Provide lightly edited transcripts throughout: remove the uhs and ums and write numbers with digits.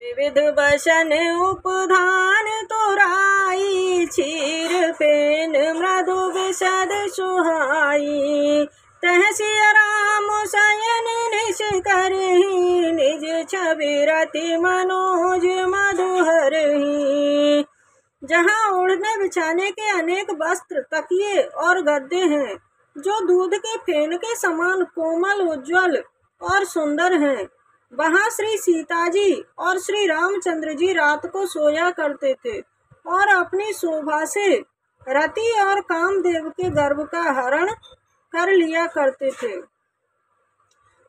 विविध बसन उपधान तोराई, क्षीर फेन मृदु विशद सुहाई। तह सिय राम शयन निश करहि, निज छवि रति मनोज मधुहरहि। जहाँ ओढ़ने बिछाने के अनेक वस्त्र, तकिए और गद्दे हैं, जो दूध के फेन के समान कोमल, उज्ज्वल और सुंदर हैं, वहाँ श्री सीता जी और श्री रामचंद्र जी रात को सोया करते थे और अपनी शोभा से रति और कामदेव के गर्भ का हरण कर लिया करते थे।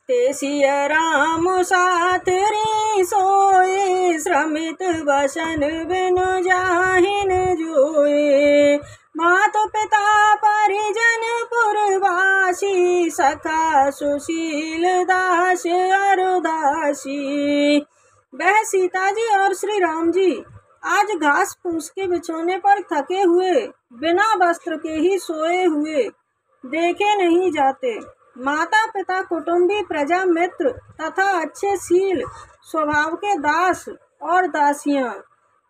ते सिय राम साथ रे सोए, श्रमित बसन बिनु जाहिन जोए। मातु पिता परिजन पुरवासी, सखा सुशील दास अरुदासी। वह सीता जी और श्री राम जी आज घास फूस के बिछोने पर थके हुए, बिना वस्त्र के ही सोए हुए देखे नहीं जाते। माता पिता, कुटुंबी, प्रजा, मित्र तथा अच्छे शील स्वभाव के दास और दासियां,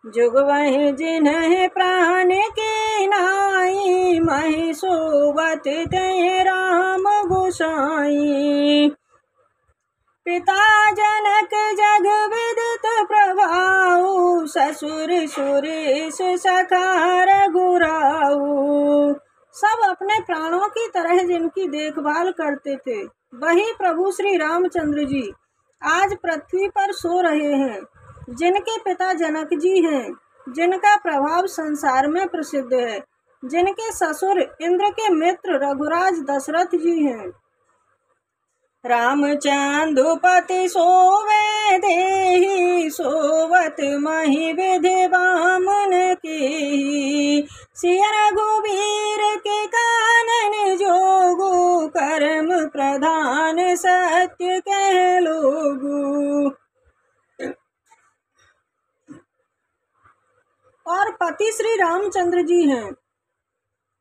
जुगवहि जिन्हें प्राण के नाई, महि सोवत ते राम गोसाई। पिता जनक जग विदित प्रभाऊ, ससुर सुरेश सखा रघुराऊ। सब अपने प्राणों की तरह जिनकी देखभाल करते थे, वही प्रभु श्री रामचंद्र जी आज पृथ्वी पर सो रहे हैं। जिनके पिता जनक जी हैं, जिनका प्रभाव संसार में प्रसिद्ध है, जिनके ससुर इंद्र के मित्र रघुराज दशरथ जी हैं। रामचंद्रपति सोवे देहि, सोवत महि विधि बामन की। सिय रघुवीर के कानन जोगु, कर्म प्रधान सत्य कह लोगु। और पति श्री रामचंद्र जी हैं,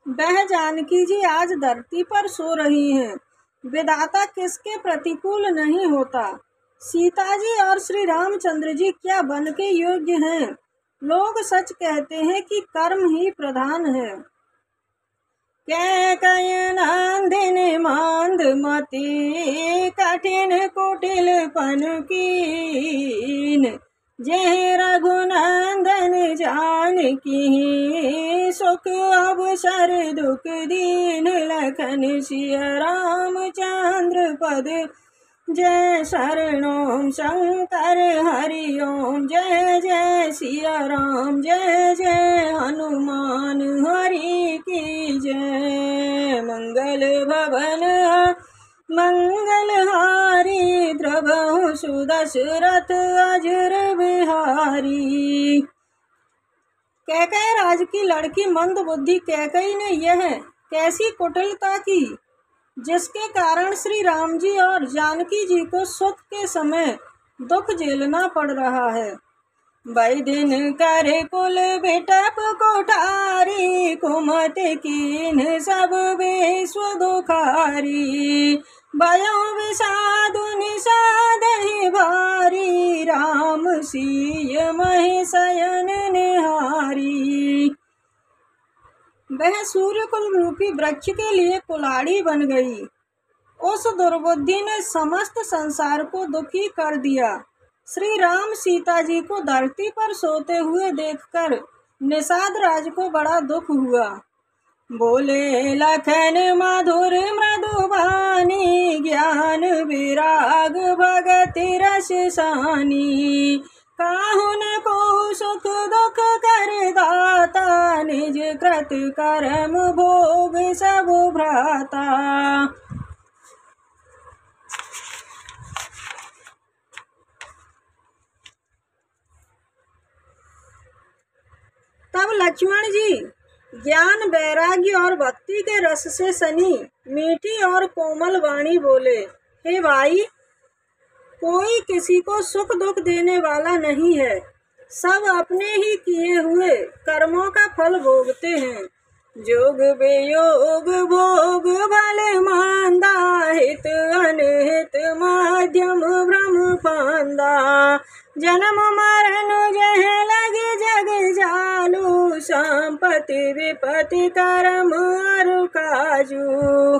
वह जानकी जी आज धरती पर सो रही हैं। विधाता किसके प्रतिकूल नहीं होता। सीता जी और श्री रामचंद्र जी क्या बन के योग्य हैं। लोग सच कहते हैं कि कर्म ही प्रधान है। कैकय नंदिन मंदमती, कठिन कुटिल पन कीन। जय रघुनंदन जानकी, सुख अवसर दुख दीन लखन। सिय रामचंद्र पद जय शरणों शंकर हरि ओम। जय जय सिय राम, जय जय हनुमान हरि की जय। मंगल भवन मंगलहारी, द्रवहु सुदशरथ अजर बिहारी। कैकय राज की लड़की मंद बुद्धि कैकई ने यह कैसी कुटिलता की, जिसके कारण श्री राम जी और जानकी जी को सुख के समय दुख झेलना पड़ रहा है। बैदिन करे कुल बिटप कोठारी, कुमति कीन सब विश्व दुखारी। भयो विषादु निषादहि भारी, राम सिय महि शयन निहारी। वह सूर्य कुल रूपी वृक्ष के लिए कुल्हाड़ी बन गई। उस दुर्बुद्धि ने समस्त संसार को दुखी कर दिया। श्री राम सीता जी को धरती पर सोते हुए देखकर निषाद राज को बड़ा दुख हुआ। बोले लखन मधुर मृदुबानी, ज्ञान विराग भगति रस सानी। काहुन को सुख दुख कर दाता, निज कृत कर्म भोग सब भ्राता। तब लक्ष्मण जी ज्ञान, वैराग्य और भक्ति के रस से सनी मीठी और कोमल वाणी बोले, हे भाई, कोई किसी को सुख दुख देने वाला नहीं है। सब अपने ही किए हुए कर्मों का फल भोगते हैं। जोग वियोग भोग भले मांदा, हित अनहित माध्यम भ्रम फांदा। जन्म मरण जह लगे जग जालू, संपत्ति विपत्ति कर्म अरु काजू।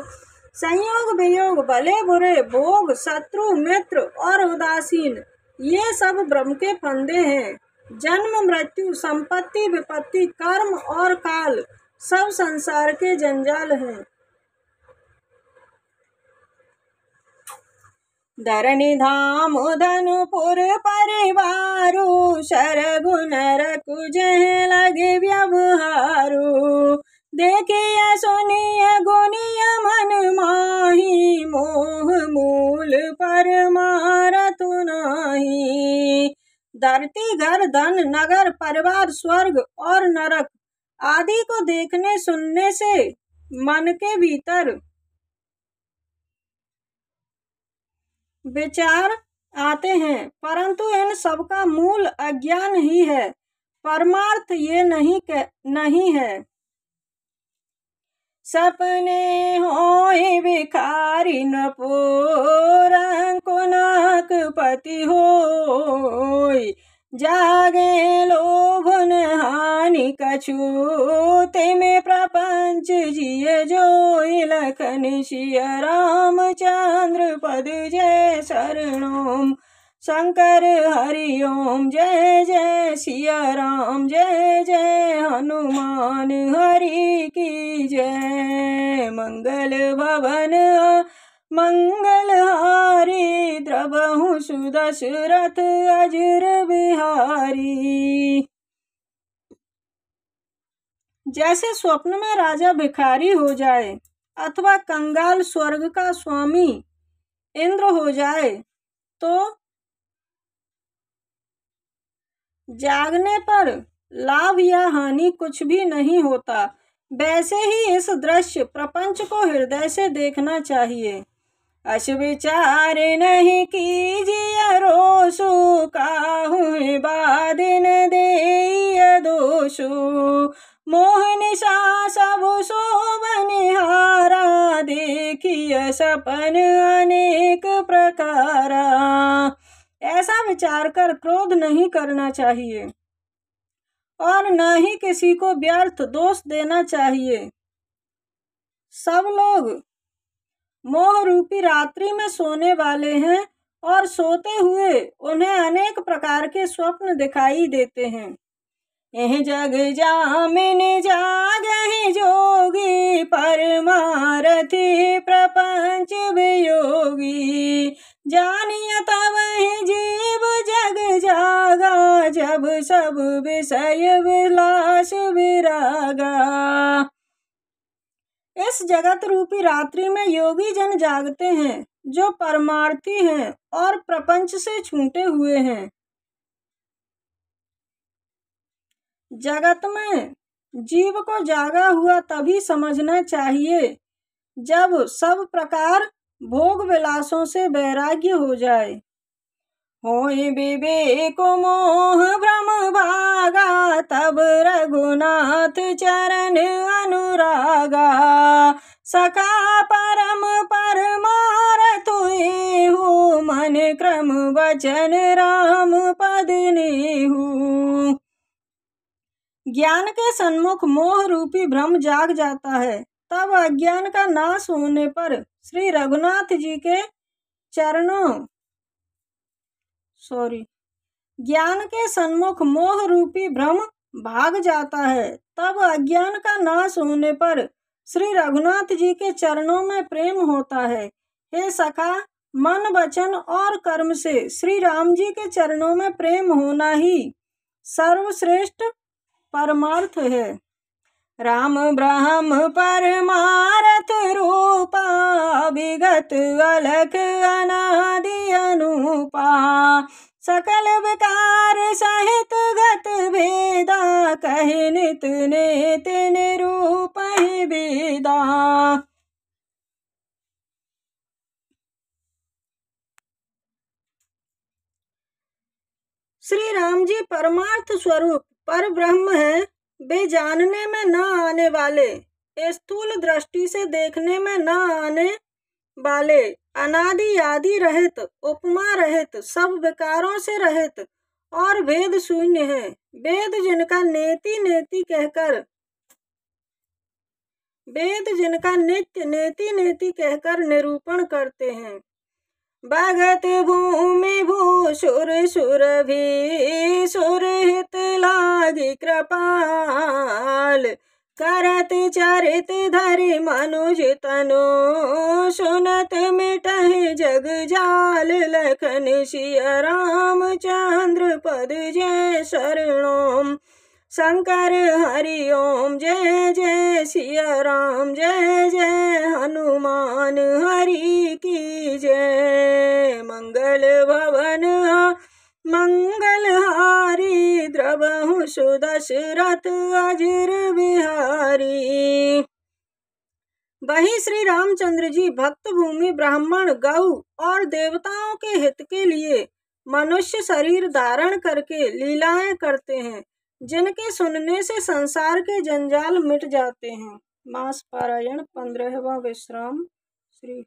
संयोग वियोग भले बुरे, भोग शत्रु मित्र और उदासीन, ये सब ब्रह्म के फंदे हैं। जन्म मृत्यु संपत्ति विपत्ति कर्म और काल सब संसार के जंजाल हैं। धरणी धाम धनुपुर परिवारू, शरगुन रकु जह लगे व्यवहारू। देखिए सुनिए गुनिय मन माही, मोह मूल परमारथ नाही। धरती घर धन नगर परिवार स्वर्ग और नरक आदि को देखने सुनने से मन के भीतर विचार आते हैं, परंतु इन सब का मूल अज्ञान ही है, परमार्थ ये नहीं है। सपने होए भिखारी न पुरंकुनक पति होय, जागे लोभ न हानि कछु, तिमे प्रपंच जिय जोय। लखन सिय रामचंद्र पद जय शरणोम, शंकर हरि ओम जय जय सिया राम, जय जय हनुमान हरि की जय। मंगल भवन मंगलहारी, द्रवहु सुदशरथ अजर बिहारी। जैसे स्वप्न में राजा भिखारी हो जाए अथवा कंगाल स्वर्ग का स्वामी इंद्र हो जाए तो जागने पर लाभ या हानि कुछ भी नहीं होता, वैसे ही इस दृश्य प्रपंच को हृदय से देखना चाहिए। अश विचार नहीं कीजिए रोसु, काहु बादिन देय दोषु। मोह निशा सब शोभनिहारा, देखिए सपन अनेक प्रकारा। ऐसा विचार कर क्रोध नहीं करना चाहिए और न ही किसी को व्यर्थ दोष देना चाहिए। सब लोग मोह रूपी रात्रि में सोने वाले हैं और सोते हुए उन्हें अनेक प्रकार के स्वप्न दिखाई देते हैं। यह जग जामिन जागहि जोगी, परमारथी प्रपंच वियोगी। जानिय तब ही जीव जग जागा, जब सब विषय विलास विरागा। इस जगत रूपी रात्रि में योगी जन जागते हैं जो परमार्थी हैं और प्रपंच से छूटे हुए हैं। जगत में जीव को जागा हुआ तभी समझना चाहिए जब सब प्रकार भोग विलासों से वैराग्य हो जाए। होय विवेक मोह भ्रम भागा, तब रघुनाथ चरण अनुरागा। सखा परम परमारथ हुए, मन क्रम वचन राम पद नेहु। ज्ञान के सन्मुख मोह रूपी भ्रम जाग जाता है, तब अज्ञान का नाश होने पर श्री रघुनाथ जी के चरणों ज्ञान के सन्मुख मोह रूपी भ्रम भाग जाता है, तब अज्ञान का नाश होने पर श्री रघुनाथ जी के चरणों में प्रेम होता है। हे सखा, मन वचन और कर्म से श्री राम जी के चरणों में प्रेम होना ही सर्वश्रेष्ठ परमार्थ है। राम ब्रह्म परमारथ रूपा, विगत अलख अनादि अनुपा। सकल विकार सहित गत भेदा, कहे नित नेत निरूप ही वेदा। श्री राम जी परमार्थ स्वरूप पर ब्रह्म है, वे जानने में न आने वाले स्थूल दृष्टि से देखने में न आने वाले, अनादि आदि रहित, उपमा रहित, सब विकारों से रहित और भेद शून्य है। वेद जिनका नेति नेति कहकर नेति कहकर निरूपण करते हैं। भगत भूमि भूसुर सुर भी सुरहित लागी कृपाल, करत चरित धरि मनुज तनु, सुनत मिटहि जग जाल, लखन सिया रामचंद्र पद जय शरणों, शंकर हरि ओम जय जय सिया राम, जय जय हनुमान हरि की जय। मंगल भवन मंगलहारी, द्रवहु सुदशरथ अजर बिहारी। वही श्री रामचंद्र जी भक्त भूमि, ब्राह्मण, गौ और देवताओं के हित के लिए मनुष्य शरीर धारण करके लीलाएं करते हैं, जिनके सुनने से संसार के जंजाल मिट जाते हैं। मास पारायण 15वां विश्राम। श्री